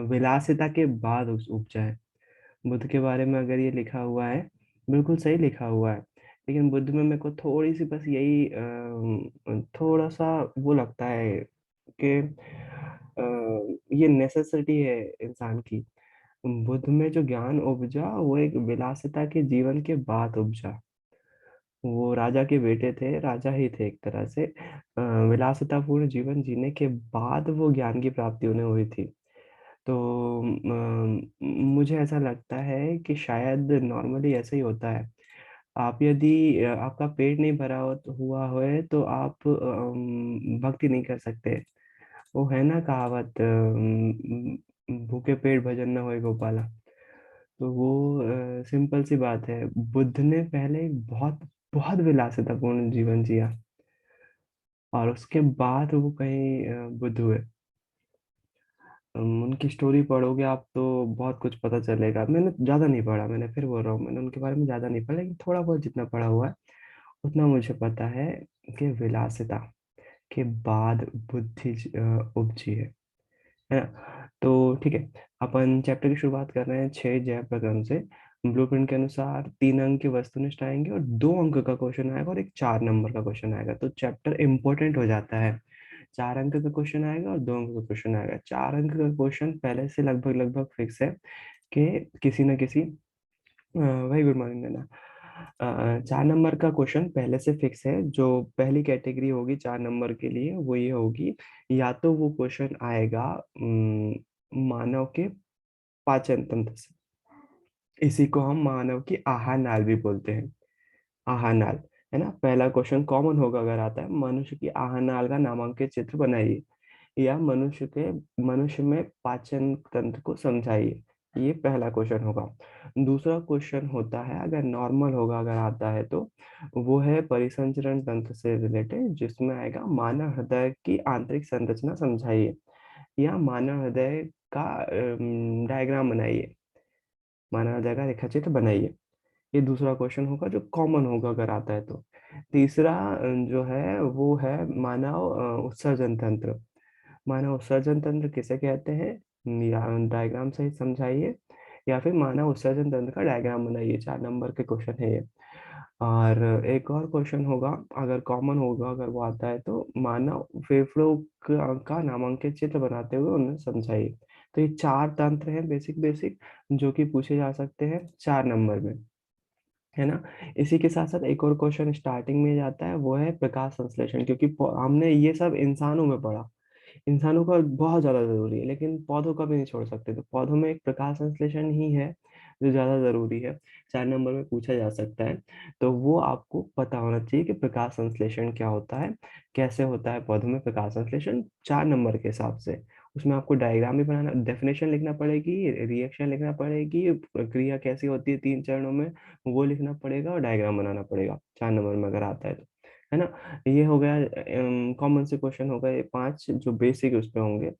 विलासिता के बाद उपजा है। बुद्ध के बारे में अगर ये लिखा हुआ है, बिल्कुल सही लिखा हुआ है, लेकिन बुद्ध में मेरे को थोड़ी सी बस यही थोड़ा सा वो लगता है कि ये नेसेसिटी है इंसान की। बुद्ध में जो ज्ञान उपजा वो एक विलासिता के जीवन के बाद उपजा। वो राजा के बेटे थे, राजा ही थे एक तरह से। विलासितापूर्ण जीवन जीने के बाद वो ज्ञान की प्राप्ति उन्हें हुई थी। तो मुझे ऐसा लगता है कि शायद नॉर्मली ऐसा ही होता है। आप यदि आपका पेट नहीं भरा हुआ है तो आप भक्ति नहीं कर सकते। वो है ना कहावत, भूखे पेट भजन न होए गोपाला। तो वो सिंपल सी बात है। बुद्ध ने पहले एक बहुत बहुत विलासितापूर्ण जीवन जिया और उसके बाद वो कहीं बुद्ध हुए। उनकी स्टोरी पढ़ोगे आप तो बहुत कुछ पता चलेगा। मैंने ज़्यादा नहीं पढ़ा, मैंने फिर बोल रहा हूँ, मैंने उनके बारे में ज़्यादा नहीं पढ़ा, लेकिन थोड़ा बहुत जितना पढ़ा हुआ है उतना मुझे पता है कि विलासिता के बाद बुद्धि उपजी है ना। तो ठीक है, अपन चैप्टर की शुरुआत कर रहे हैं 6 जय प्रकरण से। ब्लूप्रिंट के अनुसार 3 अंक की वस्तुनिष्ठ आएंगे और 2 अंक का क्वेश्चन आएगा और एक 4 नंबर का क्वेश्चन आएगा, तो चैप्टर इंपॉर्टेंट हो जाता है। 4 अंक का क्वेश्चन आएगा और 2 अंक का क्वेश्चन आएगा। 4 अंक का क्वेश्चन पहले से लगभग लगभग फिक्स है कि किसी न किसी वही गुड मॉर्निंग देना। 4 नंबर का क्वेश्चन पहले से फिक्स है। जो पहली कैटेगरी होगी 4 नंबर के लिए वो ये होगी, या तो वो क्वेश्चन आएगा मानव के पाचन तंत्र से। इसी को हम मानव की आहार नाल भी बोलते हैं। आहार नाल, है ना। पहला क्वेश्चन कॉमन होगा अगर आता है, मनुष्य की आहार नाल का नामांकित चित्र बनाइए, या मनुष्य में पाचन तंत्र को समझाइए। ये पहला क्वेश्चन होगा। दूसरा क्वेश्चन होता है, अगर नॉर्मल होगा अगर आता है तो वो है परिसंचरण तंत्र से रिलेटेड, जिसमें आएगा मानव हृदय की आंतरिक संरचना समझाइए, या मानव हृदय का डायग्राम बनाइए, मानव हृदय का रेखाचित्र बनाइए। ये दूसरा क्वेश्चन होगा जो कॉमन होगा अगर आता है तो। तीसरा जो है वो है मानव उत्सर्जन तंत्र। मानव उत्सर्जन तंत्र किसे कहते हैं, या डायग्राम से ही समझाइए, या फिर मानव उत्सर्जन तंत्र का डायग्राम बनाइए। 4 नंबर के क्वेश्चन है ये। और एक और क्वेश्चन होगा, अगर कॉमन होगा अगर वो आता है तो, मानव फेफड़ों का नामांकित चित्र बनाते हुए उन्हें समझाइए। तो ये 4 तंत्र हैं बेसिक बेसिक, जो कि पूछे जा सकते हैं 4 नंबर में, है ना। इसी के साथ साथ एक और क्वेश्चन स्टार्टिंग में जाता है, वो है प्रकाश संश्लेषण, क्योंकि हमने ये सब इंसानों में पढ़ा। इंसानों का बहुत ज्यादा जरूरी है, लेकिन पौधों का भी नहीं छोड़ सकते, तो पौधों में एक प्रकाश संश्लेषण ही है जो ज्यादा जरूरी है। 4 नंबर में पूछा जा सकता है। तो वो आपको पता होना चाहिए कि प्रकाश संश्लेषण क्या होता है, कैसे होता है पौधों में प्रकाश संश्लेषण 4 नंबर के हिसाब से। उसमें आपको डायग्राम भी बनाना, डेफिनेशन लिखना पड़ेगी, रिएक्शन लिखना पड़ेगी, प्रक्रिया कैसी होती है 3 चरणों में वो लिखना पड़ेगा, और डायग्राम बनाना पड़ेगा 4 नंबर में अगर आता है तो, है ना। ये हो गया कॉमन से क्वेश्चन हो गए 5 जो बेसिक उस पे होंगे।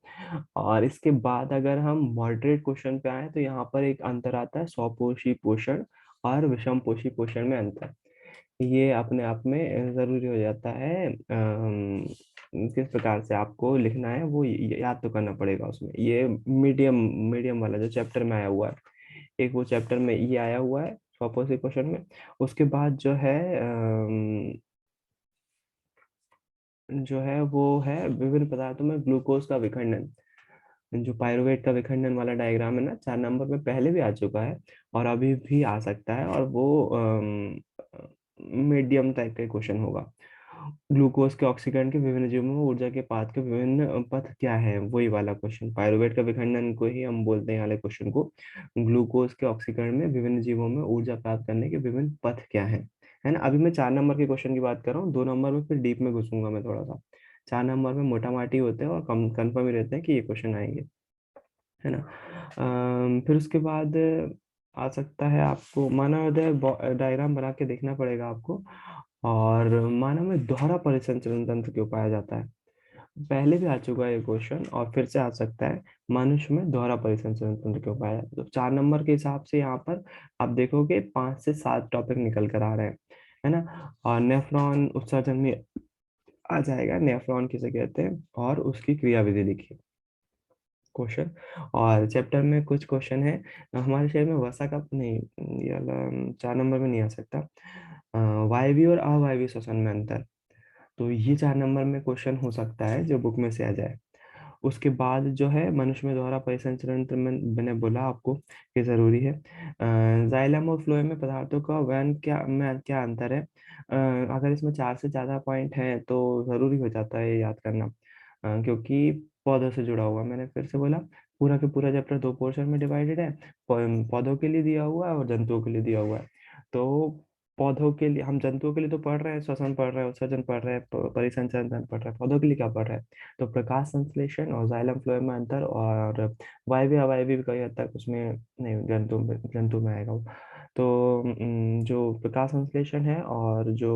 और इसके बाद अगर हम मॉडरेट क्वेश्चन पे आए तो यहाँ पर एक अंतर आता है, स्वपोषी पोषण और विषम पोषी पोषण में अंतर। ये अपने आप में जरूरी हो जाता है। किस प्रकार से आपको लिखना है वो याद तो करना पड़ेगा उसमें। ये मीडियम मीडियम वाला जो चैप्टर में आया हुआ है, एक वो चैप्टर में ये आया हुआ है स्वपोषी पोषण में। उसके बाद जो है वो है विभिन्न पदार्थों में ग्लूकोज का विखंडन। जो पायरुवेट का विखंडन वाला डायग्राम है ना, 4 नंबर में पहले भी आ चुका है और अभी भी आ सकता है, और वो मीडियम टाइप का क्वेश्चन होगा। ग्लूकोज के ऑक्सीकरण के विभिन्न जीवों में ऊर्जा के पाथ के विभिन्न पथ क्या है, वही वाला क्वेश्चन। पायरुवेट का विखंडन को ही हम बोलते हैं वाले क्वेश्चन को। ग्लूकोज के ऑक्सीकरण में विभिन्न जीवों में ऊर्जा प्राप्त करने के विभिन्न पथ क्या है ना। अभी मैं 4 नंबर के क्वेश्चन की बात कर रहा हूँ, 2 नंबर में फिर डीप में घुसूंगा मैं थोड़ा सा। 4 नंबर में मोटा माटी होते हैं और कम कन्फर्म ही रहते हैं कि ये क्वेश्चन आएंगे, है ना। फिर उसके बाद आ सकता है आपको मानव हृदय डायग्राम बना के देखना पड़ेगा आपको। और मानव में दोहरा परिसंचरण तंत्र क्यों पाया जाता है, पहले भी आ चुका है ये क्वेश्चन और फिर से आ सकता है। मनुष्य में दोहरा परिसंचरण तंत्र क्यों पाया जाता है, तो 4 नंबर के हिसाब से यहाँ पर आप देखोगे 5 से 7 टॉपिक निकल कर आ रहे हैं, है ना। और नेफ्रॉन उत्सर्जन में आ जाएगा, नेफ्रॉन किसे कहते हैं और उसकी क्रियाविधि लिखिए। क्वेश्चन। और चैप्टर में कुछ क्वेश्चन है, हमारे शहर में वसा का नहीं, ये वाला 4 नंबर में नहीं आ सकता। वायवी और अवायवी श्वसन में अंतर, तो ये 4 नंबर में क्वेश्चन हो सकता है जो बुक में से आ जाए। उसके बाद जो है मनुष्य में दोहरा परिसंचरण तंत्र में मैंने बोला आपको कि जरूरी है। जाइलम और फ्लोएम में पदार्थों का वहन क्या में क्या अंतर है। अगर इसमें 4 से ज्यादा पॉइंट है तो जरूरी हो जाता है ये याद करना, क्योंकि पौधों से जुड़ा हुआ, मैंने फिर से बोला, पूरा के पूरा चैप्टर 2 पोर्शन में डिवाइडेड है। पौधों के लिए दिया हुआ है और जंतुओं के लिए दिया हुआ है। तो पौधों के लिए, हम जंतुओं के लिए तो पढ़ रहे हैं, श्वसन पढ़ रहे हैं, उत्सर्जन पढ़ रहे हैं, परिसंचरण तंत्र पढ़ रहे हैं, पौधों के लिए क्या पढ़ रहे हैं? तो प्रकाश संश्लेषण और जाइलम फ्लोएम में अंतर, और वायवीय अवायवीय भी कई हद तक उसमें नहीं, जंतु में आएगा वो। तो जो प्रकाश संश्लेषण है और जो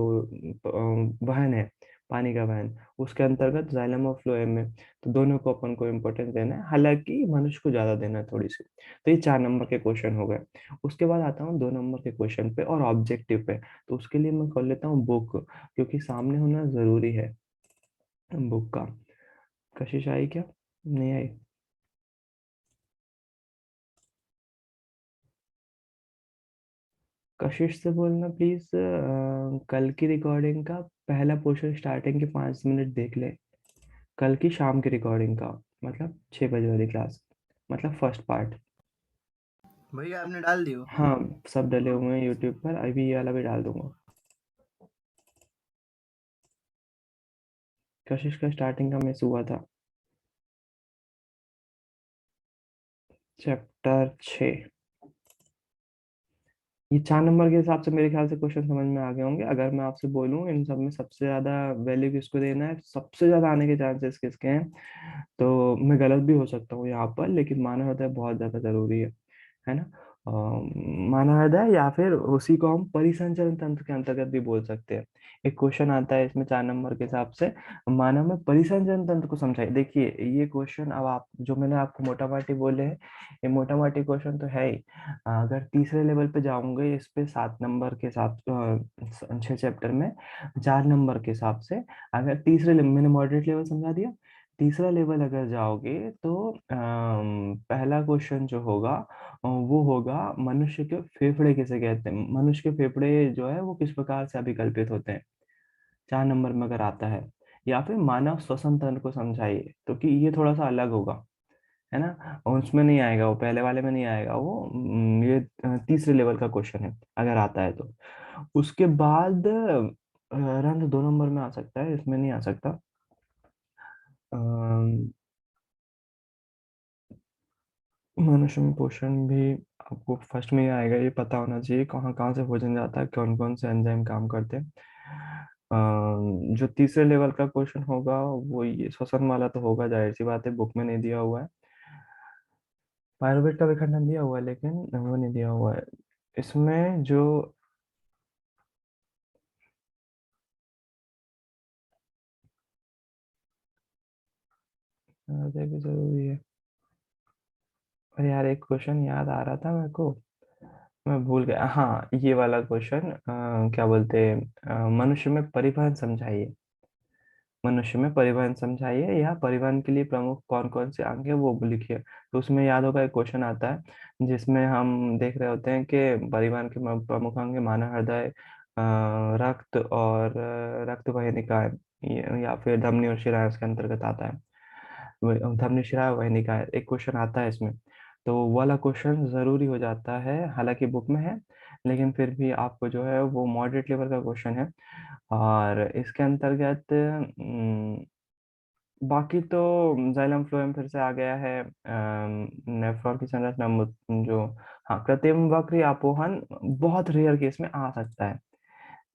वहन है, पानी का वहन, उसके अंतर्गत जाइलम और फ्लोएम में, तो दोनों को अपन को इम्पोर्टेंस देना है, हालांकि मनुष्य को ज्यादा देना है थोड़ी सी। तो ये 4 नंबर के क्वेश्चन हो गए। उसके बाद आता हूँ 2 नंबर के क्वेश्चन पे और ऑब्जेक्टिव पे। तो उसके लिए मैं कर लेता हूँ बुक, क्योंकि सामने होना जरूरी है बुक का। कशिश आई क्या? नहीं आई? कशिश से बोलना प्लीज, कल की रिकॉर्डिंग का पहला पोर्शन स्टार्टिंग के 5 मिनट देख ले। कल की शाम की रिकॉर्डिंग का, मतलब 6 बजे वाली क्लास, मतलब फर्स्ट पार्ट। भैया आपने डाल दियो। हाँ, सब डले हुए हैं यूट्यूब पर, अभी ये वाला भी डाल दूंगा। कशिश का स्टार्टिंग का मिस हुआ था, चैप्टर 6। ये 4 नंबर के हिसाब से मेरे ख्याल से क्वेश्चन समझ में आ गए होंगे। अगर मैं आपसे बोलूं इन सब में सबसे ज्यादा वैल्यू किसको देना है, सबसे ज्यादा आने के चांसेस किसके हैं, तो मैं गलत भी हो सकता हूँ यहाँ पर, लेकिन मानव हृदय बहुत ज्यादा जरूरी है ना। अ, मानव हृदय, या फिर उसी को हम परिसंचरण तंत्र के अंतर्गत भी बोल सकते हैं। एक क्वेश्चन आता है इसमें 4 नंबर के हिसाब से, मानव में परिसंचरण तंत्र को समझाइए। देखिए ये क्वेश्चन, अब आप जो मैंने आपको मोटा माटी बोले हैं, ये मोटा माटी क्वेश्चन तो है ही। अगर तीसरे लेवल पे जाऊंगे इस पे 7 नंबर के हिसाब 6 चैप्टर में 4 नंबर के हिसाब से, अगर मैंने मॉडरेट लेवल समझा दिया। तीसरा लेवल अगर जाओगे तो पहला क्वेश्चन जो होगा वो होगा मनुष्य के फेफड़े किसे कहते हैं, मनुष्य के फेफड़े जो है वो किस प्रकार से अभिकल्पित होते हैं, 4 नंबर में अगर आता है। या फिर मानव श्वसन तंत्र को समझाइए, तो कि ये थोड़ा सा अलग होगा, है ना, और उसमें नहीं आएगा, वो पहले वाले में नहीं आएगा वो। ये तीसरे लेवल का क्वेश्चन है अगर आता है तो। उसके बाद रंध्र 2 नंबर में आ सकता है, इसमें नहीं आ सकता। अम, मनुष्य में पोषण भी आपको फर्स्ट में ही आएगा, ये पता होना चाहिए कहाँ कहाँ से भोजन जाता है, कौन कौन से एंजाइम काम करते हैं। जो तीसरे लेवल का क्वेश्चन होगा वो ये श्वसन वाला तो होगा, जाहिर सी बात है, बुक में नहीं दिया हुआ है। पायरुवेट का विखंडन दिया हुआ है लेकिन वो नहीं दिया हुआ है इसमें। जो हृदय भी जरूरी है। अरे यार, एक क्वेश्चन याद आ रहा था मेरे को, मैं भूल गया। हाँ, ये वाला क्वेश्चन, क्या बोलते हैं, मनुष्य में परिवहन समझाइए। मनुष्य में परिवहन समझाइए, या परिवहन के लिए प्रमुख कौन कौन से अंग है वो लिखिए। तो उसमें याद होगा एक क्वेश्चन आता है जिसमें हम देख रहे होते हैं कि परिवहन के प्रमुख अंग है मानव हृदय, रक्त और रक्त वाहिनिकाएं, या फिर धमनी और शिराएं उसके अंतर्गत आता है। धमनी शिरा वाहिनी का एक क्वेश्चन आता है इसमें। तो वो वाला क्वेश्चन जरूरी हो जाता है, हालांकि बुक में है, लेकिन फिर भी आपको जो है वो मॉडरेट लेवल का क्वेश्चन है। और इसके अंतर्गत बाकी तो जाइलम फ्लोएम फिर से आ गया है। नेफ्रॉन की संरचना जो, हाँ, कृत्रिम वक्र या अपोहन बहुत रेयर केस में आ सकता है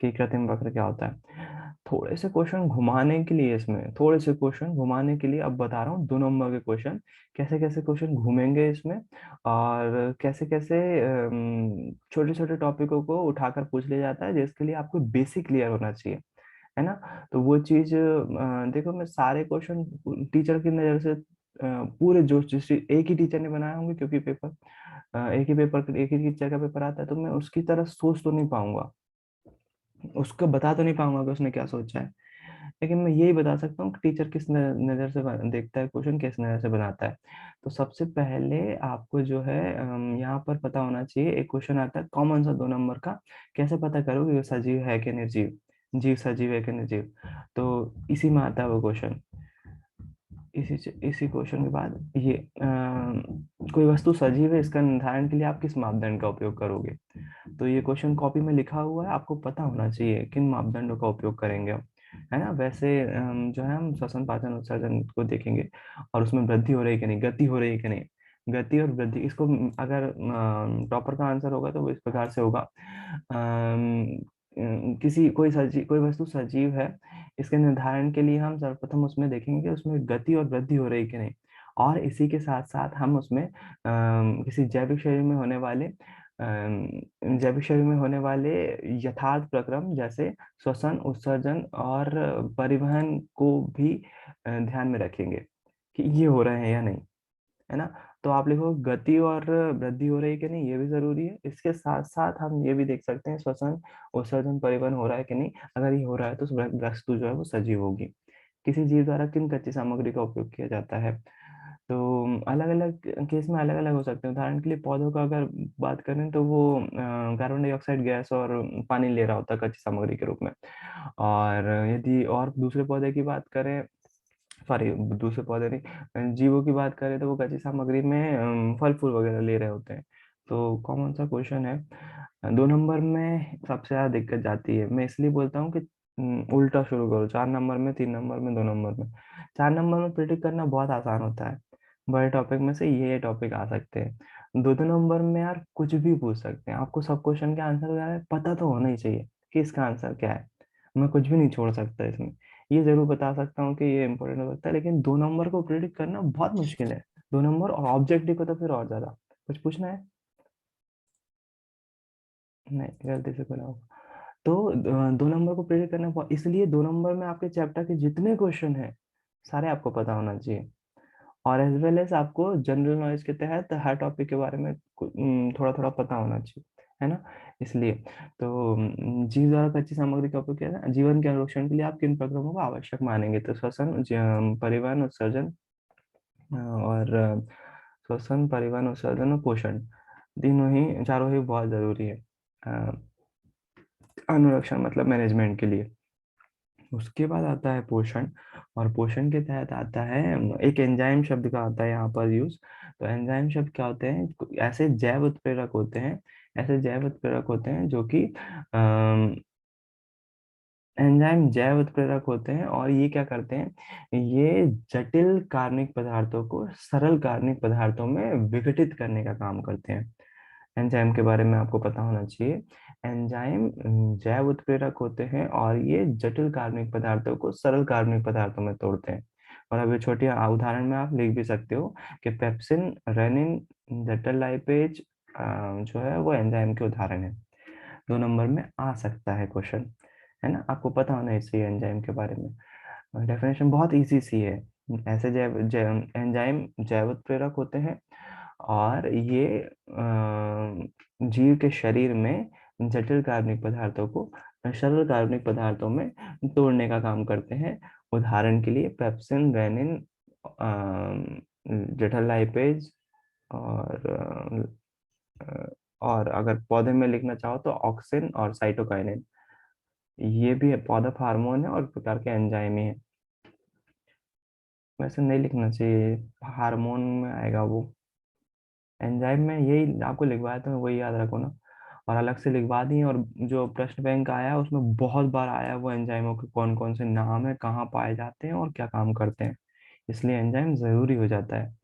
कि कृत्रिम वक्र क्या होता है। थोड़े से क्वेश्चन घुमाने के लिए, इसमें थोड़े से क्वेश्चन घुमाने के लिए अब बता रहा हूँ 2 नंबर के क्वेश्चन, कैसे कैसे क्वेश्चन घूमेंगे इसमें, और कैसे कैसे छोटे छोटे टॉपिकों को उठाकर पूछ लिया जाता है, जिसके लिए आपको बेसिक क्लियर होना चाहिए, है ना। तो वो चीज देखो, मैं सारे क्वेश्चन टीचर की नजर से पूरे जो जिस एक ही टीचर ने बनाए होंगे, क्योंकि पेपर एक ही टीचर का पेपर आता है, तो मैं उसकी तरह सोच तो नहीं पाऊंगा, उसको बता तो नहीं पाऊंगा कि उसने क्या सोचा है। लेकिन मैं यही बता सकता हूँ कि टीचर किस नज़र से देखता है क्वेश्चन, किस नज़र से बनाता है। तो सबसे पहले आपको जो है यहाँ पर पता होना चाहिए, एक क्वेश्चन आता है कॉमन सा 2 नंबर का, कैसे पता करोगे वो सजीव है कि निर्जीव, जीव सजीव है कि निर्जीव। तो इसी में आता है वो क्वेश्चन। इसी क्वेश्चन के बाद ये कोई वस्तु सजीव है, इसका निर्धारण के लिए आप किस मापदंड का उपयोग करोगे। तो ये क्वेश्चन कॉपी में लिखा हुआ है, आपको पता होना चाहिए किन मापदंडों का उपयोग करेंगे हम, है ना। वैसे जो है हम श्वसन पाचन उत्सर्जन को देखेंगे और उसमें वृद्धि हो रही है कि नहीं, गति हो रही है कि नहीं। गति और वृद्धि, इसको अगर टॉपर का आंसर होगा तो वो इस प्रकार से होगा। किसी कोई वस्तु सजीव है, इसके निर्धारण के लिए हम सर्वप्रथम उसमें देखेंगे कि उसमें गति और वृद्धि हो रही है कि नहीं। और इसी के साथ साथ हम उसमें किसी जैविक शरीर में होने वाले यथार्थ प्रक्रम जैसे श्वसन, उत्सर्जन और परिवहन को भी ध्यान में रखेंगे कि ये हो रहे हैं या नहीं, है ना। तो आप लिखो गति और वृद्धि हो रही है कि नहीं, ये भी जरूरी है। इसके साथ साथ हम ये भी देख सकते हैं श्वसन, उत्सर्जन, परिवहन हो रहा है कि नहीं। अगर ये हो रहा है तो वस्तु जो है वो सजीव होगी। किसी जीव द्वारा किन कच्ची सामग्री का उपयोग किया जाता है। तो अलग अलग केस में अलग अलग हो सकते हैं। उदाहरण के लिए पौधों का अगर बात करें तो वो कार्बन डाइऑक्साइड गैस और पानी ले रहा होता है कच्ची सामग्री के रूप में। और यदि और दूसरे पौधे की बात करें, सॉरी दूसरे पौधे नहीं, जीवों की बात करें तो वो कच्ची सामग्री में फल फूल वगैरह ले रहे होते हैं। तो कौन सा क्वेश्चन है 2 नंबर में सबसे ज्यादा दिक्कत जाती है। मैं इसलिए बोलता हूँ कि उल्टा शुरू करो, 4 नंबर में, 3 नंबर में, 2 नंबर में। 4 नंबर में प्रिडिक्ट करना बहुत आसान होता है, बड़े टॉपिक में से ये टॉपिक आ सकते हैं। 2 2 नंबर में यार कुछ भी पूछ सकते हैं, आपको सब क्वेश्चन के आंसर यार पता तो होना ही चाहिए कि इसका आंसर क्या है। मैं कुछ भी नहीं छोड़ सकता इसमें। ये जरूर बता सकता हूँ कि ये इंपॉर्टेंट हो सकता है, लेकिन 2 नंबर को प्रिडिक्ट करना बहुत मुश्किल है। 2 नंबर और ऑब्जेक्टिव को तो फिर और ज्यादा। कुछ पूछना है? नहीं, गलती से बोला होगा। तो 2 नंबर को प्रिडिक्ट करना इसलिए 2 नंबर में आपके चैप्टर के जितने क्वेश्चन हैं सारे आपको पता होना चाहिए। और एज वेल एज आपको जनरल नॉलेज के तहत हर टॉपिक के बारे में थोड़ा थोड़ा पता होना चाहिए, है ना। इसलिए तो जीव द्वारा कच्ची सामग्री का उपयोग किया जाए, जीवन के अनुरक्षण के लिए आप किन प्रक्रमों को आवश्यक मानेंगे। तो श्वसन, परिवहन, उत्सर्जन और श्वसन, परिवहन, उत्सर्जन और पोषण, तीनों ही, चारों ही बहुत जरूरी है अ, अनुरक्षण मतलब मैनेजमेंट के लिए। उसके बाद आता है पोषण, और पोषण के तहत आता है एक एंजाइम शब्द का आता है यहाँ पर यूज। तो एंजाइम शब्द क्या होते हैं, ऐसे जैव उत्प्रेरक होते हैं, ऐसे जैव उत्प्रेरक होते हैं जो कि एंजाइम जैव उत्प्रेरक होते हैं, और ये क्या करते हैं, ये जटिल कार्बनिक पदार्थों को सरल कार्बनिक पदार्थों में विघटित करने का काम करते हैं। एंजाइम के बारे में आपको पता होना चाहिए। एंजाइम जैव उत्प्रेरक होते हैं और ये जटिल कार्बनिक पदार्थों को सरल कार्बनिक पदार्थों में तोड़ते हैं। और अभी छोटी उदाहरण में आप लिख भी सकते हो कि पेप्सिन, रेनिन, जटिल लाइपेज जो है वो एंजाइम के उदाहरण है। 2 नंबर में आ सकता है क्वेश्चन, है ना। आपको पता होना चाहिए एंजाइम के बारे में। डेफिनेशन बहुत इजी सी है। ऐसे एंजाइम जैव उत्प्रेरक होते हैं और ये जीव के शरीर में जटिल कार्बनिक पदार्थों को सरल कार्बनिक पदार्थों में तोड़ने का काम करते हैं। उदाहरण के लिए पेप्सिन, रेनिन, जटिल लाइपेज और और अगर पौधे में लिखना चाहो तो ऑक्सिन और साइटोकाइनिन। ये भी पौधा हार्मोन है और एक प्रकार के एंजाइम ही है। वैसे नहीं लिखना चाहिए, हार्मोन में आएगा वो। एंजाइम में यही आपको लिखवाया तो वही याद रखो ना। और अलग से लिखवा दी, और जो प्रश्न बैंक आया है उसमें बहुत बार आया है वो एंजाइमों के कौन कौन से नाम है, कहाँ पाए जाते हैं और क्या काम करते हैं। इसलिए एंजाइम जरूरी हो जाता है।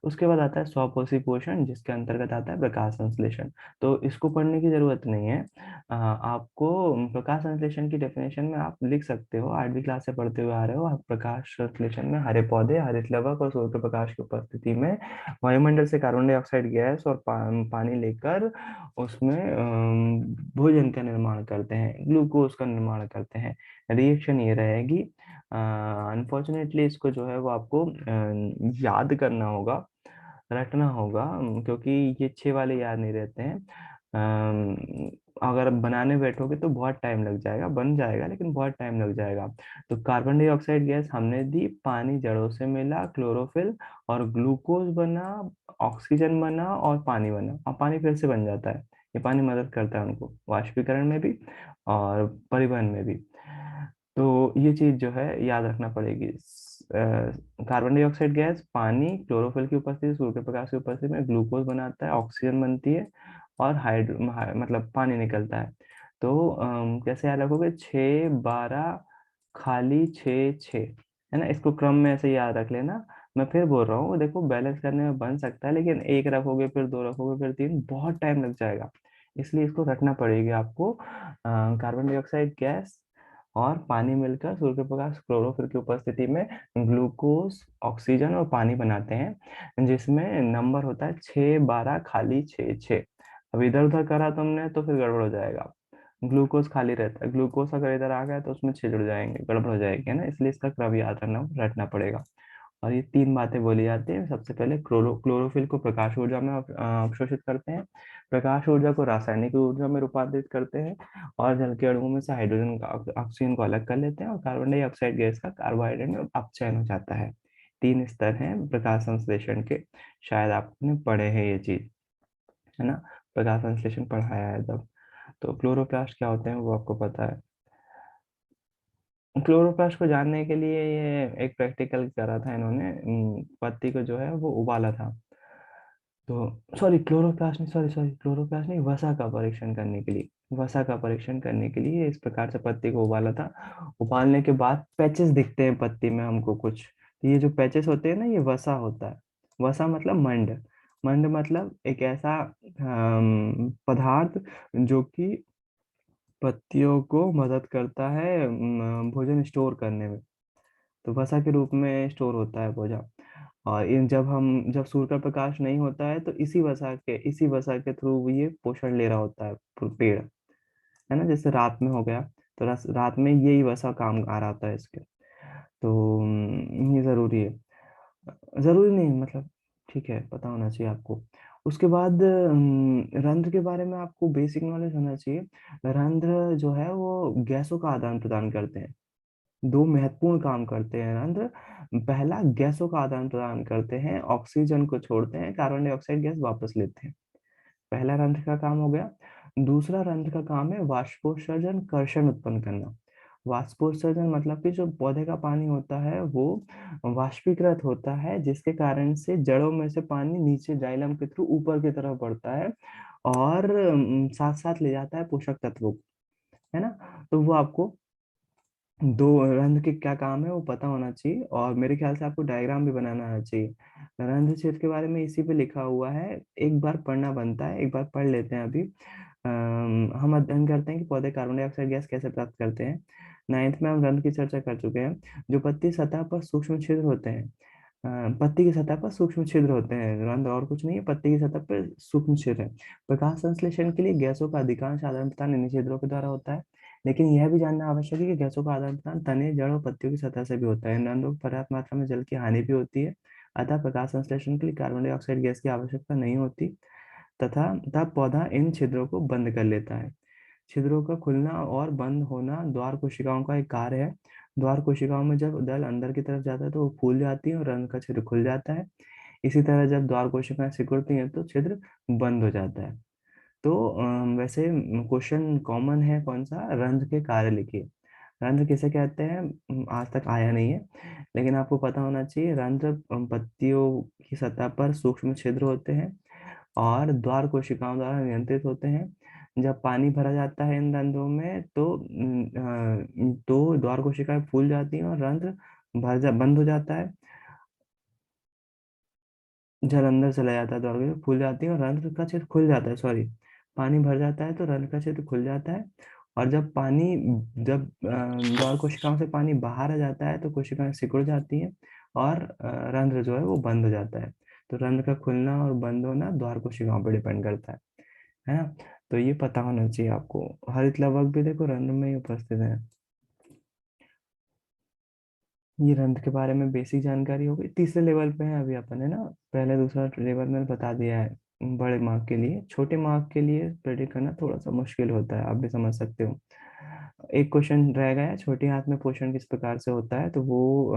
उसके बाद आता है स्वपोषी पोषण, जिसके अंतर्गत आता है प्रकाश संश्लेषण। तो इसको पढ़ने की जरूरत नहीं है। आपको प्रकाश संश्लेषण की डेफिनेशन में आप लिख सकते हो, 8वीं क्लास से पढ़ते हुए आ रहे हो आप। प्रकाश संश्लेषण में हरे पौधे हरित लवक और सूर्य प्रकाश की उपस्थिति में वायुमंडल से कार्बन डाइऑक्साइड गैस और पानी लेकर उसमें भोजन का निर्माण करते हैं, ग्लूकोज का निर्माण करते हैं। रिएक्शन ये रहेगी। अनफॉर्चुनेटली इसको जो है वो आपको याद करना होगा, रटना होगा, क्योंकि ये 6 वाले याद नहीं रहते हैं। अगर बनाने बैठोगे तो बहुत टाइम लग जाएगा, बन जाएगा लेकिन बहुत टाइम लग जाएगा। तो कार्बन डाइऑक्साइड गैस हमने दी, पानी जड़ों से मिला, क्लोरोफिल और ग्लूकोज बना, ऑक्सीजन बना और पानी बना, और पानी फिर से बन जाता है। ये पानी मदद करता है उनको वाष्पीकरण में भी और परिवहन में भी। तो ये चीज जो है याद रखना पड़ेगी। कार्बन डाइऑक्साइड गैस पानी, क्लोरोफिल की उपस्थिति, सूर्य प्रकाश की उपस्थिति में ग्लूकोज बनाता है, ऑक्सीजन बनती है और मतलब पानी निकलता है। तो कैसे याद रखोगे, 6 12 खाली 6 6, है ना। इसको क्रम में ऐसे याद रख लेना। मैं फिर बोल रहा हूँ, देखो बैलेंस करने में बन सकता है, लेकिन एक रखोगे फिर दो रखोगे फिर तीन, बहुत टाइम लग जाएगा। इसलिए इसको रखना पड़ेगी आपको। कार्बन डाइऑक्साइड गैस और पानी मिलकर सूर्य प्रकाश क्लोरोफिल की उपस्थिति में ग्लूकोज, ऑक्सीजन और पानी बनाते हैं, जिसमें नंबर होता है 6 12 खाली 6 6। अब इधर उधर करा तुमने तो फिर गड़बड़ हो जाएगा। ग्लूकोज खाली रहता है, ग्लूकोज अगर इधर आ गया तो उसमें 6 जुड़ जाएंगे, गड़बड़ हो जाएगी, है ना। इसलिए इसका क्रम याद रखना पड़ेगा। और ये 3 बातें बोली जाती हैं। सबसे पहले क्लोरोफिल को प्रकाश ऊर्जा में अवशोषित करते हैं, प्रकाश ऊर्जा को रासायनिक ऊर्जा में रूपांतरित करते हैं, और जल के अणुओं में से हाइड्रोजन का ऑक्सीजन को अलग कर लेते हैं, और कार्बन डाइऑक्साइड गैस का कार्बोहाइड्रेट में अपचयन हो जाता है। 3 स्तर हैं प्रकाश संश्लेषण के। शायद आपने पढ़े हैं ये चीज, है ना। प्रकाश संश्लेषण पढ़ाया है जब। तो क्लोरोप्लास्ट क्या होते हैं वो आपको पता है। क्लोरोप्लास्ट को जानने के लिए ये एक प्रैक्टिकल करा था इन्होंने। पत्ती को जो है वो उबाला था। तो सॉरी क्लोरोप्लास्ट नहीं, सॉरी सॉरी क्लोरोप्लास्ट नहीं, वसा का परीक्षण करने के लिए, वसा का परीक्षण करने के लिए इस प्रकार से पत्ती को उबाला था। उबालने के बाद पैचेस दिखते हैं पत्ती में हमको कुछ, तो ये जो पैचेस होते हैं ना, ये वसा होता है। वसा मतलब मंड। मंड मतलब एक ऐसा पदार्थ जो कि पत्तियों को मदद करता है भोजन स्टोर करने में। तो वसा के रूप में स्टोर होता है भोजन। और इन जब सूर्य का प्रकाश नहीं होता है तो इसी वसा के थ्रू ये पोषण ले रहा होता है पेड़, है ना। जैसे रात में हो गया तो रात में यही वसा काम आ रहा होता है इसके। तो ये जरूरी है। जरूरी नहीं मतलब, ठीक है, पता होना चाहिए आपको। उसके बाद रंध्र के बारे में आपको बेसिक नॉलेज होना चाहिए। रंध्र जो है वो गैसों का आदान प्रदान करते हैं। दो महत्वपूर्ण काम करते हैं रंध्र। पहला, गैसों का आदान प्रदान करते हैं, ऑक्सीजन को छोड़ते हैं, कार्बन डाइऑक्साइड गैस वापस लेते हैं। पहला रंध्र का काम हो गया। दूसरा रंध्र का काम है वाष्पोत्सर्जन, कर्षण उत्पन्न करना। वाष्पोत्सर्जन मतलब कि जो पौधे का पानी होता है वो वाष्पीकृत होता है, जिसके कारण से जड़ों में से पानी नीचे जाइलम के थ्रू ऊपर की तरफ बढ़ता है, और साथ साथ ले जाता है पोषक तत्वों को, है ना। तो वो आपको दो रंध्र के क्या काम है वो पता होना चाहिए, और मेरे ख्याल से आपको डायग्राम भी बनाना आना चाहिए। रंध्र क्षेत्र के बारे में इसी पे लिखा हुआ है, एक बार पढ़ना बनता है, एक बार पढ़ लेते हैं अभी। हम अध्ययन करते हैं कि पौधे कार्बन डाइऑक्साइड गैस कैसे प्राप्त करते हैं। 9th में हम रंध्र की चर्चा कर चुके हैं। जो पत्ती सतह पर सूक्ष्म छिद्र होते हैं, पत्ती की सतह पर सूक्ष्म छिद्र होते हैं, रंध्र और कुछ नहीं है, पत्ती की सतह पर सूक्ष्म छिद्र है। प्रकाश संश्लेषण के लिए गैसों का अधिकांश आदान प्रदान इन्हीं छिद्रों के द्वारा होता है। लेकिन यह भी जानना आवश्यक है कि गैसों का आदान प्रदान तने, जड़ और पत्तियों की सतह से भी होता है। इन रंध्रों को पर्याप्त मात्रा में जल की हानि भी होती है, अतः प्रकाश संश्लेषण के लिए कार्बन डाइऑक्साइड गैस की आवश्यकता नहीं होती, तथा तब पौधा इन छिद्रों को बंद कर लेता है। छिद्रों का खुलना और बंद होना द्वार कोशिकाओं का एक कार्य है। द्वार कोशिकाओं में जब दल अंदर की तरफ जाता है तो वो फूल जाती है और रंध्र का छिद्र खुल जाता है। इसी तरह जब द्वार कोशिकाएं सिकुड़ती हैं तो छिद्र बंद हो जाता है। तो वैसे क्वेश्चन कॉमन है कौन सा, रंध्र के कार्य लिखिए। रंध्र किसे कहते हैं, आज तक आया नहीं है, लेकिन आपको पता होना चाहिए। रंध्र पत्तियों की सतह पर सूक्ष्म छिद्र होते हैं और द्वार कोशिकाओं द्वारा नियंत्रित होते हैं। जब पानी भरा जाता है इन रंध्रों में तो द्वार कोशिकाएं फूल जाती हैं और रंध्र बंद हो जाता है। जल अंदर चला जाता है, द्वार कोशिका फूल जाती है और रंध्र का छेद खुल जाता है, सॉरी। पानी भर जाता है तो रंध्र का छेद खुल जाता है। और जब द्वार कोशिकाओं से पानी बाहर आ जाता है तो कोशिकाएं सिकुड़ जाती हैं, और रंध्र जो है वो बंद हो जाता है। तो रंध्र का खुलना और बंद होना द्वार कोशिकाओं पर डिपेंड करता है ना। तो ये पता होना चाहिए आपको। हरित लवक भी देखो रंध्र में ही उपस्थित है। ये रंध्र के बारे में बेसिक जानकारी हो गई। तीसरे लेवल पे है अभी अपन, है ना। पहले दूसरा लेवल मैंने बता दिया है। बड़े मार्क के लिए। छोटे मार्क के लिए प्रेडिक्ट करना थोड़ा सा मुश्किल होता है, आप भी समझ सकते हो। एक क्वेश्चन रह गया, छोटे हाथ में पोषण किस प्रकार से होता है, तो वो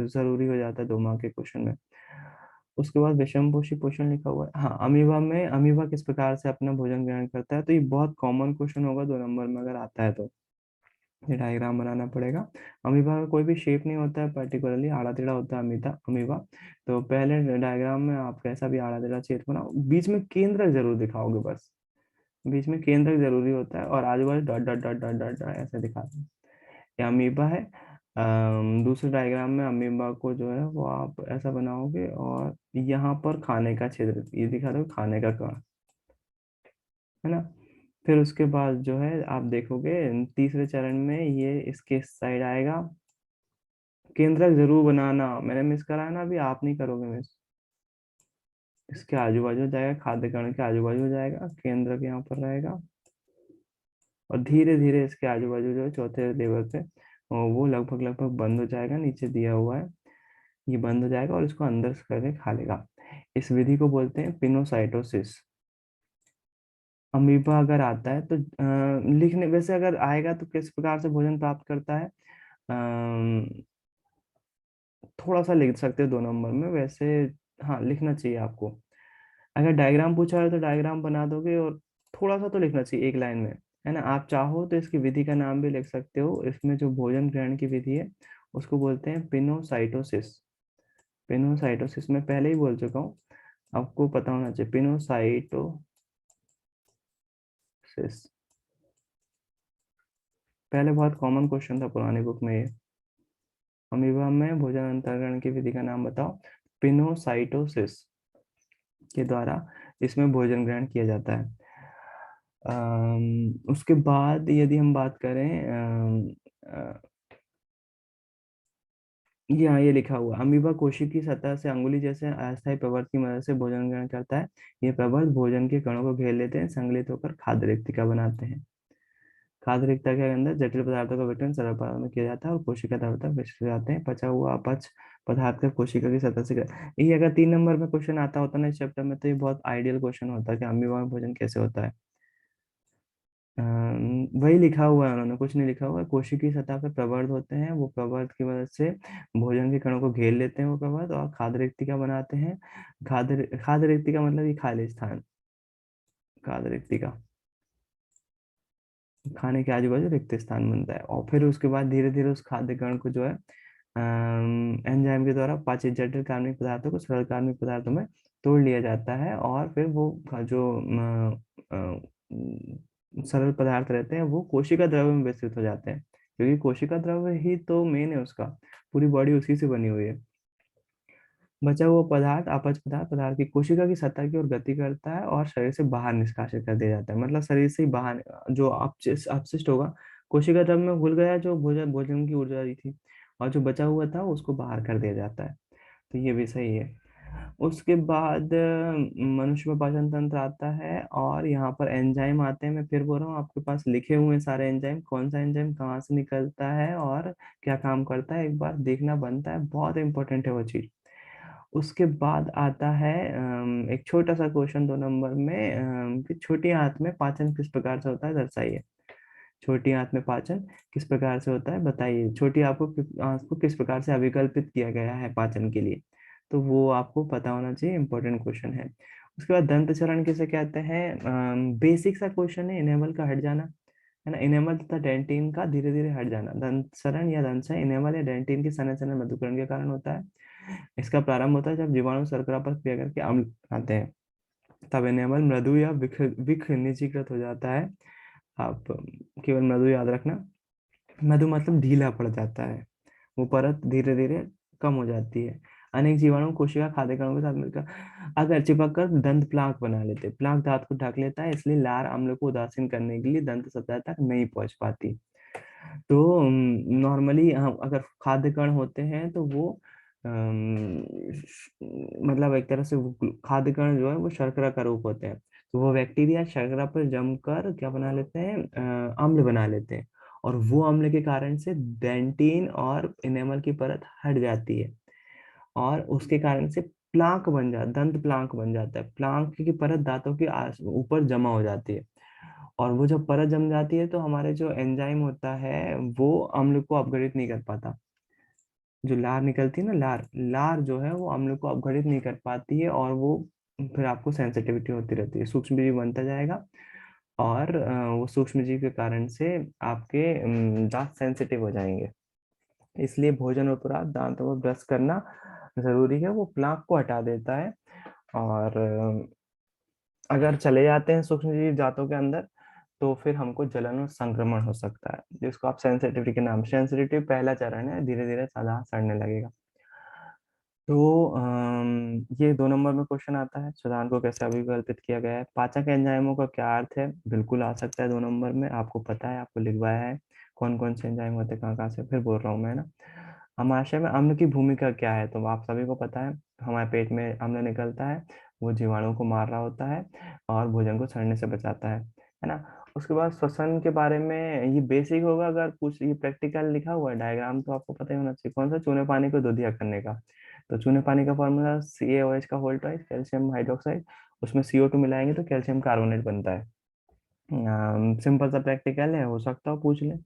जरूरी हो जाता है 2 मार्क के क्वेश्चन में। उसके बाद विषमपोषी पोषण लिखा हुआ है। हाँ, अमीबा में अमीबा किस प्रकार से अपना भोजन ग्रहण करता है, तो ये बहुत कॉमन क्वेश्चन होगा 2 नंबर में अगर आता है तो। ये डायग्राम बनाना पड़ेगा। अमीबा का कोई भी शेप नहीं होता है पर्टिकुलरली, आड़ा टेढ़ा होता है अमीबा अमीबा। तो पहले डायग्राम में आप कैसा भी आड़ा टेढ़ा क्षेत्र बनाओ, बीच में केंद्रक जरूर दिखाओगे बस। बीच में केंद्रक जरूरी होता है, और आजू बाजू dot dot dot dot dot dot ऐसे दिखा दो। ये अमीबा है। दूसरे डायग्राम में अमीबा को जो है वो आप ऐसा बनाओगे, और यहाँ पर खाने का क्षेत्र ये दिखा दो, खाने का कण, है ना। फिर उसके बाद जो है आप देखोगे तीसरे चरण में ये इसके साइड आएगा। केंद्रक जरूर बनाना, मैंने मिस करा है ना, अभी आप नहीं करोगे मिस। इसके आजू बाजू हो जाएगा, खाद्य कण के आजू बाजू हो जाएगा, केंद्रक यहाँ पर रहेगा। और धीरे धीरे इसके आजू बाजू जो है चौथे लेवल पे वो लगभग लगभग बंद हो जाएगा, नीचे दिया हुआ है। ये बंद हो जाएगा और इसको अंदर से करके खा लेगा। इस विधि को बोलते हैं पिनोसाइटोसिस। अमीबा अगर आता है तो लिखने वैसे अगर आएगा तो किस प्रकार से भोजन प्राप्त करता है, थोड़ा सा लिख सकते हो 2 नंबर में वैसे। हाँ, लिखना चाहिए आपको। अगर डायग्राम पूछा है तो डायग्राम बना दोगे, और थोड़ा सा तो लिखना चाहिए 1 लाइन में, है ना। आप चाहो तो इसकी विधि का नाम भी लिख सकते हो। इसमें जो भोजन ग्रहण की विधि है उसको बोलते हैं पिनोसाइटोसिस। पिनोसाइटोसिस मैं पहले ही बोल चुका हूँ, आपको पता होना चाहिए पिनोसाइटोसिस। पहले बहुत कॉमन क्वेश्चन था पुरानी बुक में ये। अमीबा में भोजन अंतरण की विधि का नाम बताओ। पिनोसाइटोसिस के द्वारा इसमें भोजन ग्रहण किया जाता है। उसके बाद यदि हम बात करें, यहाँ ये लिखा हुआ, अमीबा कोशिकी सतह से अंगुली जैसे अस्थायी प्रवर्त की मदद से भोजन ग्रहण करता है। ये प्रवर्त भोजन के कणों को घेर लेते हैं, संगलित होकर खाद्य रिक्तिका बनाते हैं। खाद्य रिक्तिका के अंदर जटिल पदार्थों का विघटन सरल पदार्थ में किया जाता है और कोशिका द्रव तक विसर्जित हो जाते हैं। पचा हुआ अपच पदार्थ का कोशिका की सतह से ये अगर 3 नंबर में क्वेश्चन आता होता ना इस चैप्टर में, तो ये बहुत आइडियल क्वेश्चन होता है कि अमीबा में भोजन कैसे होता है। वही लिखा हुआ है, उन्होंने कुछ नहीं लिखा हुआ है। कोशिकीय सतह पे प्रवर्ध होते हैं, वो प्रवर्ध की मदद से भोजन के कणों को घेर लेते हैं वो प्रवर्ध, और खाद्य रिक्तिका बनाते हैं। खाद्य रिक्तिका मतलब ये खाली स्थान, खाद्य रिक्तिका खाने के आजू बाजू रिक्त स्थान बनता है। और फिर उसके बाद धीरे धीरे उस खाद्य कण को जो है एंजाइम के द्वारा पाचित जटिल कार्बनिक पदार्थों को सरल कार्बनिक पदार्थों में तोड़ लिया जाता है, और फिर वो जो सरल पदार्थ रहते हैं वो कोशिका द्रव्य में विस्तृत हो जाते हैं, क्योंकि कोशिका द्रव्य ही तो मेन है उसका, पूरी बॉडी उसी से बनी हुई है। बचा हुआ पदार्थ अपच पदार्थ पदार्थ की कोशिका की सतह की ओर गति करता है और शरीर से बाहर निष्कासित कर दिया जाता है। मतलब शरीर से ही बाहर जो अपशिष्ट होगा, कोशिका द्रव्य में घुल गया जो भोजन भोजन की ऊर्जा दी थी, और जो बचा हुआ था उसको बाहर कर दिया जाता है। तो ये भी सही है। उसके बाद मनुष्य में पाचन तंत्र आता है, और यहाँ पर एंजाइम आते हैं। मैं फिर बोल रहा हूँ, आपके पास लिखे हुए हैं सारे एंजाइम, कौन सा एंजाइम कहाँ से निकलता है और क्या काम करता है, एक बार देखना बनता है, बहुत इंपॉर्टेंट है वो चीज। उसके बाद आता है एक छोटा सा क्वेश्चन 2 नंबर में, कि छोटी आंत में पाचन किस प्रकार से होता है दर्शाइए। छोटी आंत में पाचन किस प्रकार से होता है बताइए। छोटी आंत को किस प्रकार से अभिकल्पित किया गया है पाचन के लिए, तो वो आपको पता होना चाहिए, इंपॉर्टेंट क्वेश्चन है। उसके बाद दंत चरण किसे कहते हैं, बेसिक सा क्वेश्चन है, इनेमल का हट जाना, है ना। इनेमल तथा डेंटिन का धीरे धीरे हट जाना, दंत चरण या दंत इनेमल या डेंटिन की संरचना मधुकरण के कारण होता है। इसका प्रारंभ होता है जब जीवाणु शर्करा पर क्रिया करके अम्ल आते हैं, तब इनेमल मृदु या विखनिजीकृत हो जाता है। आप केवल मृदु याद रखना, मधु मतलब ढीला पड़ जाता है, वो परत धीरे धीरे कम हो जाती है। अनेक जीवाणु कोशिका खाद्य कणों के साथ मिलकर अगर चिपक कर दंत प्लाक बना लेते हैं। प्लाक दांत को ढक लेता है, इसलिए लार अम्ल को उदासीन करने के लिए दंत सतह तक नहीं पहुंच पाती। तो नॉर्मली हम अगर खाद्य कण होते हैं तो वो मतलब एक तरह से वो खाद्य कण जो है वो शर्करा का रूप होते हैं, तो वो बैक्टीरिया शर्करा पर जमकर क्या बना लेते हैं, अम्ल बना लेते हैं, और वो अम्ल के कारण से डेंटिन और इनेमल की परत हट जाती है, और उसके कारण से प्लांक बन जाता, दंत प्लांक बन जाता है। प्लांक की परत दांतों के ऊपर जमा हो जाती है, और वो जब परत जम जाती है तो हमारे जो एंजाइम होता है वो अम्ल को अपघटित नहीं कर पाता। जो लार निकलती है ना, लार लार जो है वो अम्ल को अपघटित नहीं कर पाती है, और वो फिर आपको सेंसिटिविटी होती रहती है, सूक्ष्म जीव बनता जाएगा। और वो सूक्ष्म जीव के कारण से आपके दांत सेंसिटिव हो जाएंगे। इसलिए भोजन उपरांत दांतों को ब्रश करना जरूरी है, वो प्लाक को हटा देता है। और अगर चले जाते हैं सूक्ष्म जीव दांतों के अंदर, तो फिर हमको जलन और संक्रमण हो सकता है, जिसको आप सेंसिटिविटी के नाम, सेंसिटिविटी पहला चरण है, धीरे धीरे साधा सड़ने लगेगा। तो ये 2 नंबर में क्वेश्चन आता है, सुधार को कैसे अभिकल्पित किया गया है। पाचक एंजाइमों का क्या अर्थ है, बिल्कुल आ सकता है 2 नंबर में, आपको पता है, आपको लिखवाया है कौन कौन से एंजाइम होते हैं, कहाँ कहाँ से, फिर बोल रहा हूँ मैं ना। आमाशय में अम्ल की भूमिका क्या है, तो आप सभी को पता है, हमारे पेट में अम्ल निकलता है, वो जीवाणु को मार रहा होता है और भोजन को सड़ने से बचाता है ना। उसके बाद श्वसन के बारे में ये बेसिक होगा, अगर कुछ ये प्रैक्टिकल लिखा हुआ है डायग्राम तो आपको पता ही होना चाहिए, कौन सा, चूने पानी को दूधिया करने का। तो चूने पानी का फॉर्मूला CaOH का होल ट्वाइस कैल्शियम हाइड्रोक्साइड, उसमें CO2 मिलाएंगे तो कैल्शियम कार्बोनेट बनता है। सिंपल सा प्रैक्टिकल है, हो सकता हो पूछ ले,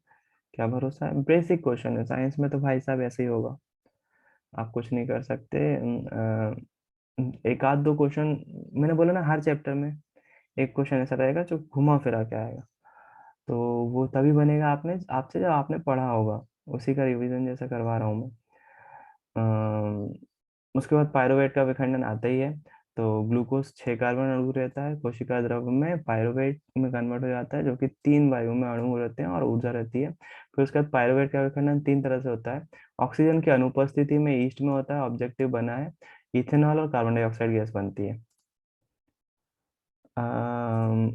क्या भरोसा है, बेसिक क्वेश्चन है, साइंस में तो भाई साहब ऐसे ही होगा, आप कुछ नहीं कर सकते। एक आध दो क्वेश्चन, मैंने बोला ना हर चैप्टर में एक क्वेश्चन ऐसा रहेगा जो घुमा फिरा के आएगा, तो वो तभी बनेगा आपने आपसे जब आपने पढ़ा होगा, उसी का रिवीजन जैसा करवा रहा हूँ मैं। उसके बाद पायरुवेट का विखंडन आता ही है। तो ग्लूकोज 6 कार्बन अणु रहता है, कोशिका द्रव में पायरुवेट में कन्वर्ट हो जाता है, जो कि 3 वायु में अणु रहते हैं और ऊर्जा रहती है। फिर उसके बाद पायरुवेट का विखंडन 3 तरह से होता है। ऑक्सीजन की अनुपस्थिति में ईस्ट में होता है, ऑब्जेक्टिव बना है, इथेनॉल और कार्बन डाइऑक्साइड गैस बनती है।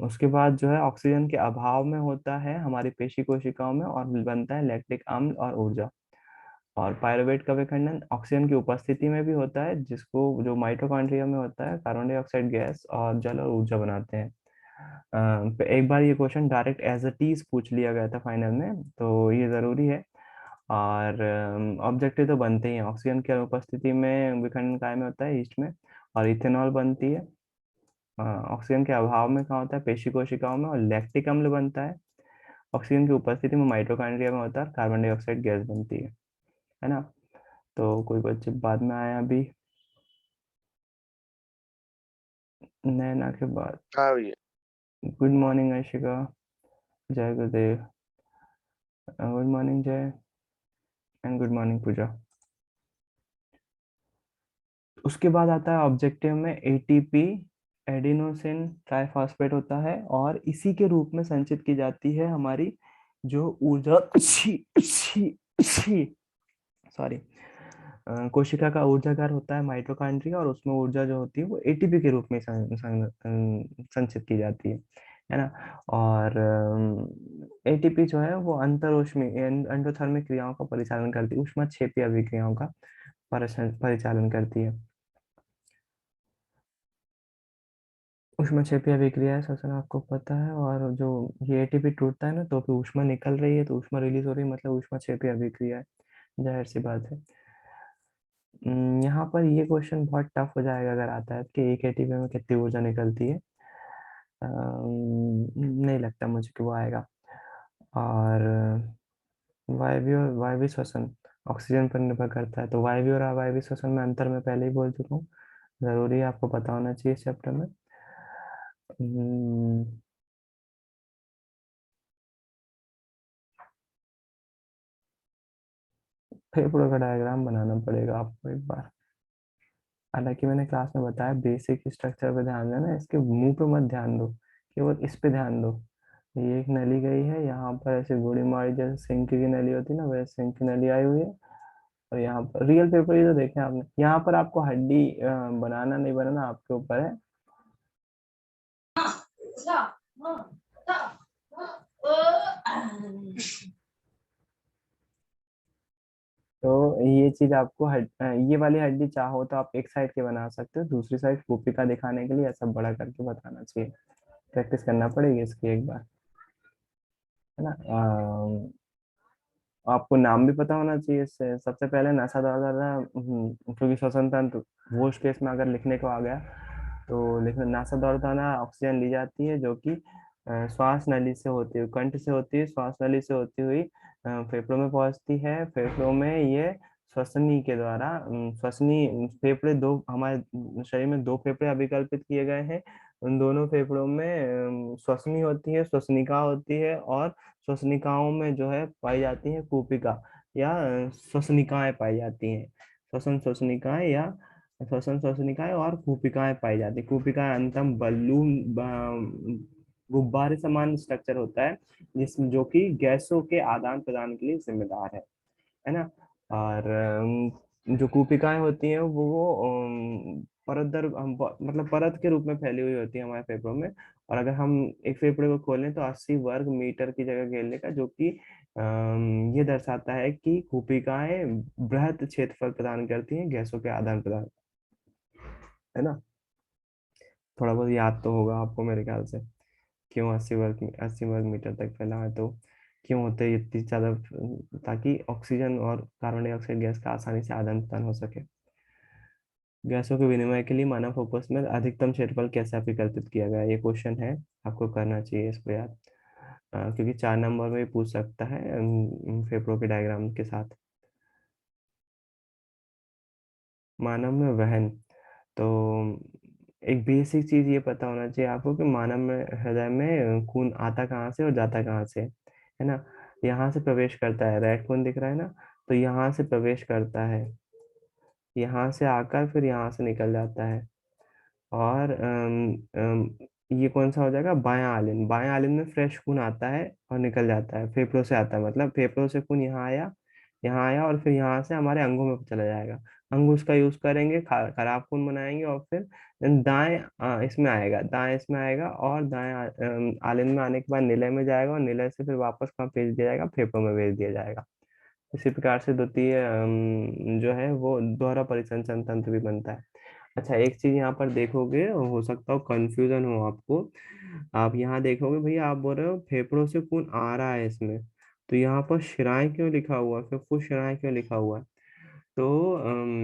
उसके बाद जो है ऑक्सीजन के अभाव में होता है हमारी पेशी कोशिकाओं में, और बनता है लैक्टिक अम्ल और ऊर्जा। और पायरुवेट का विखंडन ऑक्सीजन की उपस्थिति में भी होता है, जिसको जो माइटोकॉन्ड्रिया में होता है, कार्बन डाइऑक्साइड गैस और जल और ऊर्जा बनाते हैं। एक बार ये question direct as it is पूछ लिया गया था फाइनल में, तो ये जरूरी है। और ऑब्जेक्टिव तो बनते ही हैं, ऑक्सीजन की अनुपस्थिति में विखंडन काय में होता है, ईस्ट में, और इथेनॉल बनती है। ऑक्सीजन के अभाव में कहाँ होता है, पेशी कोशिकाओं में, और लैक्टिक अम्ल बनता है। ऑक्सीजन की उपस्थिति में माइटोकॉन्ड्रिया में होता है, कार्बन डाइऑक्साइड गैस बनती है ना। तो कोई बच्चे बाद में आए अभी, नैना के बाद। हाँ भैया। गुड मॉर्निंग आशिका, जय गुरुदेव, गुड मॉर्निंग जय, एंड गुड मॉर्निंग पूजा। उसके बाद आता है ऑब्जेक्टिव में ATP, एडिनोसिन ट्राइफॉस्फेट होता है, और इसी के रूप में संचित की जाती है हमारी जो ऊर्जा, सॉरी, कोशिका का ऊर्जागार होता है माइटोकॉन्ड्रिया, और उसमें ऊर्जा जो होती है वो ATP के रूप में संचित की जाती है ना। और ATP जो है वो अंतरोष्मी एंडोथर्मिक क्रियाओं का परिचालन करती है, ऊष्माक्षेपी अभिक्रियाओं का परिचालन करती है। ऊष्माक्षेपी अभिक्रिया है श्वसन, आपको पता है। और जो ये ATP टूटता है ना, तो फिर ऊष्मा निकल रही है, तो ऊष्मा रिलीज हो रही है, मतलब ऊष्माक्षेपी अभिक्रिया है, जाहिर सी बात है। यहाँ पर ये क्वेश्चन बहुत टफ हो जाएगा अगर आता है कि एक एटीपी में कितनी ऊर्जा निकलती है। नहीं लगता मुझे कि वो आएगा। और वायवीय और वायवीय श्वसन ऑक्सीजन पर निर्भर करता है, तो वायवीय और अवायवीय श्वसन में अंतर मैं पहले ही बोल चुका हूँ, जरूरी है आपको पता होना चाहिए इस चैप्टर में। हम्म, फेफड़ों का डायग्राम बनाना पड़ेगा आपको एक बार। हालांकि मैंने क्लास में बताया बेसिक स्ट्रक्चर पे ध्यान देना, इसके मुंह पे मत ध्यान दो, केवल इस पे ध्यान दो। ये एक नली गई है यहाँ पर, ऐसे गोली मारी जैसे सिंक की नली होती है ना, वैसे सिंक की नली आई हुई है। और यहाँ पर रियल पेपर ही तो देखे आपने, यहाँ पर आपको हड्डी बनाना नहीं बनाना आपके ऊपर है। तो ये चीज आपको ये वाली हड्डी चाहो तो आप एक साइड के बना सकते हो, दूसरी साइड गोपिका दिखाने के लिए ऐसा बड़ा करके बताना चाहिए, प्रैक्टिस करना पड़ेगी इसकी एक बार, है ना। आपको नाम भी पता होना चाहिए इससे। सबसे पहले नशा दौरा, क्योंकि श्वसन तंत्र वो स्पेस में अगर लिखने को आ गया तो लिखना, नासा दौड़ाना ऑक्सीजन ली जाती है जो कि श्वास नली से होती हुई, कंठ से होती हुई, श्वास नली से होती हुई फेफड़ों में पहुंचती है। फेफड़ों में ये श्वसनी के द्वारा श्वसनी फेफड़े दो, हमारे शरीर में दो फेफड़े अभिकल्पित किए गए हैं। उन दोनों फेफड़ों में श्वसनी होती है, श्वसनिका होती है, और श्वसनिकाओं में जो है पाई जाती है कूपिका या श्वसनिकाएं पाई जाती हैं। श्वसन श्वसनिकाएं या श्वसन श्वसनिकाएं और कूपिकाएं पाई जाती है। कूपिकाएं अंतम बलून गुब्बारे समान स्ट्रक्चर होता है जिसमें, जो कि गैसों के आदान प्रदान के लिए जिम्मेदार है ना। और जो कूपिकाएं होती हैं वो परत दर मतलब परत के रूप में फैली हुई होती है हमारे फेफड़ों में। और अगर हम एक फेफड़े को खोलें तो 80 वर्ग मीटर की जगह घेरने का, जो कि ये दर्शाता है कि कूपिकाएं बृहद क्षेत्रफल प्रदान करती हैं गैसों के आदान प्रदान, है ना। थोड़ा बहुत याद तो होगा आपको मेरे ख्याल से, क्यों 80 वर्ग मीटर तक फैला है, तो क्यों होते हैं इतनी ज्यादा, ताकि ऑक्सीजन और कार्बन डाइऑक्साइड गैस का आसानी से आदान प्रदान हो सके। गैसों के विनिमय के लिए मानव फोकस में अधिकतम क्षेत्रफल कैसे विकल्पित किया गया है? ये क्वेश्चन है, आपको करना चाहिए इसको याद। क्योंकि 4 नंबर में भी पूछ सकता है फेफड़ों के डायग्राम के साथ। मानव में वहन, तो एक बेसिक चीज ये पता होना चाहिए आपको कि मानव में हृदय में खून आता कहाँ से और जाता कहाँ से, है ना। यहाँ से प्रवेश करता है, रेड खून दिख रहा है ना, तो यहाँ से प्रवेश करता है, यहाँ से आकर फिर यहाँ से निकल जाता है। और ये कौन सा हो जाएगा, बायां आलिन। बायां आलिन में फ्रेश खून आता है और निकल जाता है, फेफड़ों से आता है, मतलब फेफड़ों से खून यहाँ आया, यहाँ आया, और फिर यहाँ से हमारे अंगों में चला जाएगा। अंग उसका यूज करेंगे, खराब खून बनाएंगे, और फिर दाएं इसमें आएगा, दाएं इसमें आएगा, और दाएं आलिन में आने के बाद निलय में जाएगा, और निलय से फिर वापस कहाँ भेज दिया जाएगा, फेफड़ों में भेज दिया जाएगा। इसी प्रकार से द्वितीय जो है वो दोहरा परिसंचरण तंत्र भी बनता है। अच्छा, एक चीज यहाँ पर देखोगे, हो सकता हो कंफ्यूजन हो आपको। आप यहाँ देखोगे भैया, आप बोल रहे हो फेफड़ों से खून आ रहा है इसमें, तो यहाँ पर शिराएं क्यों लिखा हुआ है, फुफ्फुस शिराएं क्यों लिखा हुआ है? तो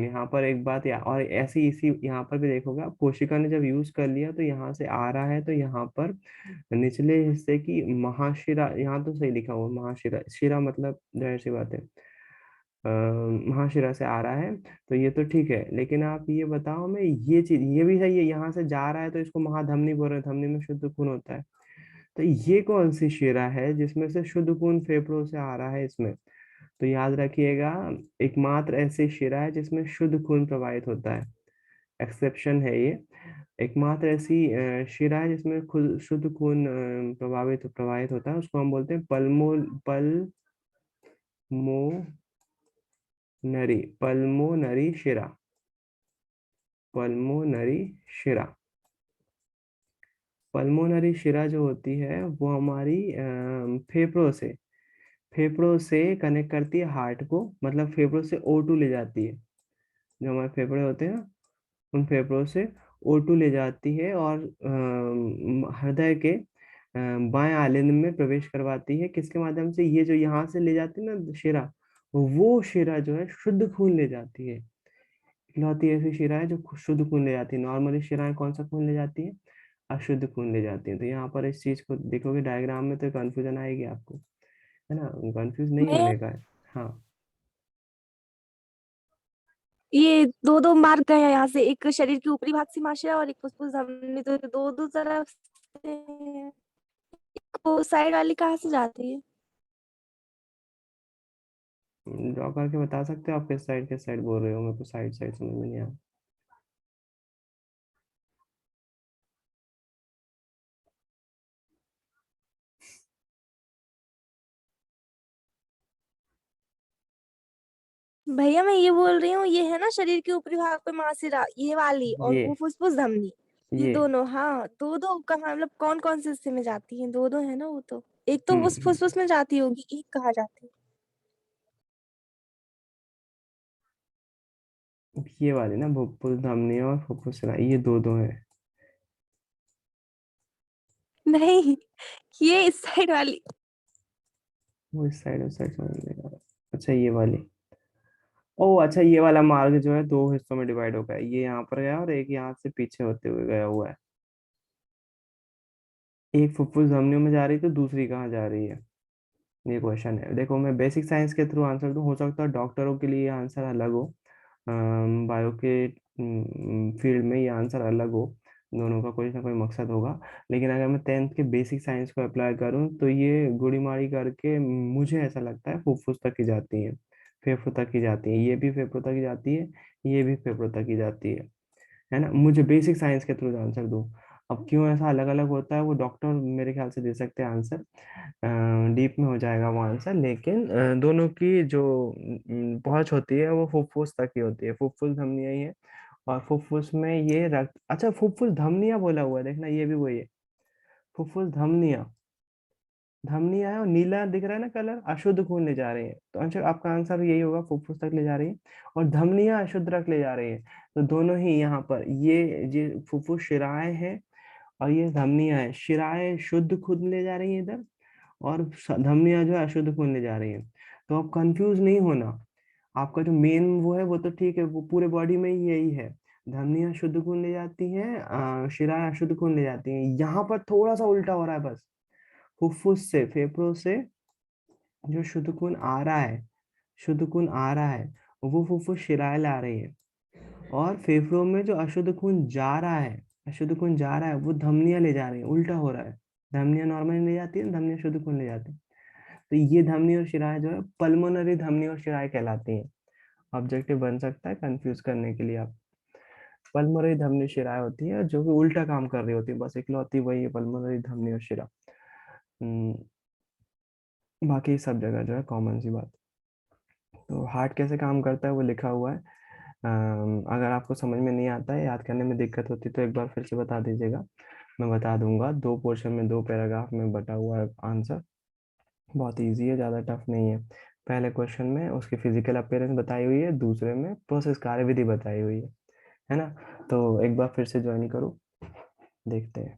यहाँ पर एक बात, और ऐसी इसी यहाँ पर भी देखोगे आप, कोशिका ने जब यूज कर लिया तो यहाँ से आ रहा है, तो यहाँ पर निचले हिस्से की महाशिरा, यहाँ तो सही लिखा हुआ महाशिरा, शिरा मतलब जाहिर सी बात है महाशिरा से आ रहा है, तो ये तो ठीक है। लेकिन आप ये बताओ, मैं ये चीज ये भी सही है, यहाँ से जा रहा है तो इसको महाधमनी बोल रहे हैं, धमनी में शुद्ध खून होता है। तो ये कौन सी शिरा है जिसमें से शुद्ध खून फेफड़ों से आ रहा है इसमें? तो याद रखिएगा, एकमात्र ऐसी शिरा है जिसमें शुद्ध खून प्रवाहित होता है, एक्सेप्शन है ये। एकमात्र ऐसी शिरा है जिसमें खुद शुद्ध खून प्रभावित प्रवाहित होता है, उसको हम बोलते हैं पल्मोनरी शिरा। पल्मोनरी शिरा, पल्मोनरी शिरा जो होती है वो हमारी फेफड़ों से कनेक्ट करती है हार्ट को, मतलब फेफड़ों से O2 ले जाती है। जो हमारे फेफड़े होते हैं ना, उन फेफड़ों से O2 ले जाती है, और हृदय के बाएं आलिंद में प्रवेश करवाती है। किसके माध्यम से? ये जो यहाँ से ले जाती है ना शिरा, वो शिरा जो है शुद्ध खून ले जाती है। इकलौती ऐसी शिरा है जो शुद्ध खून ले जाती है। नॉर्मली शिराएं कौन सा खून ले जाती है? अशुद्ध खून ले जाती है। तो यहाँ पर इस चीज को देखोगे डायग्राम में तो कंफ्यूजन आएगी आपको, है ना। कंफ्यूज नहीं मैं होने का है। हाँ, ये दो दो मार्ग गए हैं यहाँ से, एक शरीर के ऊपरी भाग से माशा और एक फुसफुस धमनी, तो दो दो तरफ से हैं। वो साइड वाली कहाँ से जाती है? ड्रॉ करके बता सकते हो आप किस साइड बोल रहे हो? मेरे को साइड साइड समझ में नहीं आया। भैया मैं ये बोल रही हूँ, ये है ना शरीर के ऊपरी भाग पे महाशिरा, ये वाली, और ये वो फुसफुस धमनी। ये ये दोनों, हाँ दो दो कहाँ, मतलब कौन कौन से हिस्से में जाती हैं? दो दो है ना वो तो। एक तो हम्म उस फुसफुस में जाती होगी, एक कहाँ जाती ये वाली ना, फुफ्फुस धमनी और फुफ्फुस ये दो दो है। है? नहीं, ये इस साइड वाली। वो इस साइड, उस साइड समझ में आ रहा अच्छा ये वाली। ओ अच्छा, ये वाला मार्ग जो है दो हिस्सों में डिवाइड हो गया, ये यहाँ पर गया और एक यहाँ से पीछे होते हुए गया हुआ है। एक फुफ्फुस धमनियों में जा रही तो दूसरी कहाँ जा रही है, ये क्वेश्चन है। देखो मैं बेसिक साइंस के थ्रू आंसर दूं, हो सकता है डॉक्टरों के लिए ये आंसर अलग हो, बायो के फील्ड में ये आंसर अलग हो, दोनों का कोई ना कोई मकसद होगा। लेकिन अगर मैं 10th के बेसिक साइंस को अप्लाई करूं तो ये गुड़ी मारी करके मुझे ऐसा लगता है फुफ्फुस तक ही जाती है, फेफड़ों तक ही जाती है, ये भी फेफड़ों तक ही जाती है, ये भी फेफड़ों तक ही जाती है ना। मुझे बेसिक साइंस के थ्रू आंसर दूं। अब क्यों ऐसा अलग अलग होता है वो डॉक्टर मेरे ख्याल से दे सकते हैं आंसर, डीप में हो जाएगा वो आंसर, लेकिन दोनों की जो पहुंच होती है वो फुफ्फुस तक ही होती है, फुफ्फुस धमनियां ही है। और फुफ्फुस में ये रक्त, अच्छा फुफ्फुस धमनियां बोला हुआ है, देखना ये भी वही है, फुफ्फुस धमनियां, धमनियां है और नीला दिख रहा है ना कलर, अशुद्ध खून ले जा रही है, तो आंसर आपका आंसर यही होगा, फुफ्फुस तक ले जा रही है। और धमनियां अशुद्ध रक्त ले जा रही है, तो दोनों ही यहाँ पर ये फुफ्फुस शिराएं है और ये धमनियां है, शिराएं शुद्ध खून ले जा रही है इधर, और धमनियां जो है अशुद्ध खून ले जा रही है। तो आप कंफ्यूज नहीं होना, आपका जो मेन वो है वो तो ठीक है, वो पूरे बॉडी में ही यही है, धमनियां शुद्ध खून ले जाती हैं, शिराएं अशुद्ध खून ले जाती हैं। यहाँ पर थोड़ा सा उल्टा हो रहा है बस, फुफ्फुस से फेफड़ों से जो शुद्ध खून आ रहा है, शुद्ध खून आ रहा है वो फुफ्फुस शिराएं ला रही है, और फेफड़ों में जो अशुद्ध खून जा रहा है, अशुद्ध खून जा रहा है वो धमनियां ले जा रही है, उल्टा हो रहा है। धमनियां नॉर्मली ले जाती है, धमनियां शुद्ध खून ले जाती है। तो ये धमनी और शिराएं जो है पल्मोनरी धमनी और शिराएं कहलाती हैं। ऑब्जेक्टिव बन सकता है कंफ्यूज करने के लिए आप। पल्मोनरी धमनी शिराएं होती है जो कि उल्टा काम कर रही होती है, बस इकलौती वही है पल्मोनरी धमनी और शिरा। हम्म, बाकी सब जगह जो है कॉमन सी बात। तो हार्ट कैसे काम करता है वो लिखा हुआ है, अगर आपको समझ में नहीं आता है, याद करने में दिक्कत होती है तो एक बार फिर से बता दीजिएगा, मैं बता दूंगा। दो पोर्शन में, दो पैराग्राफ में बटा हुआ है आंसर, बहुत इजी है, ज़्यादा टफ नहीं है। पहले क्वेश्चन में उसकी फिजिकल अपीयरेंस बताई हुई है, दूसरे में प्रोसेस कार्यविधि बताई हुई है ना। तो एक बार फिर से ज्वाइन करो, देखते हैं।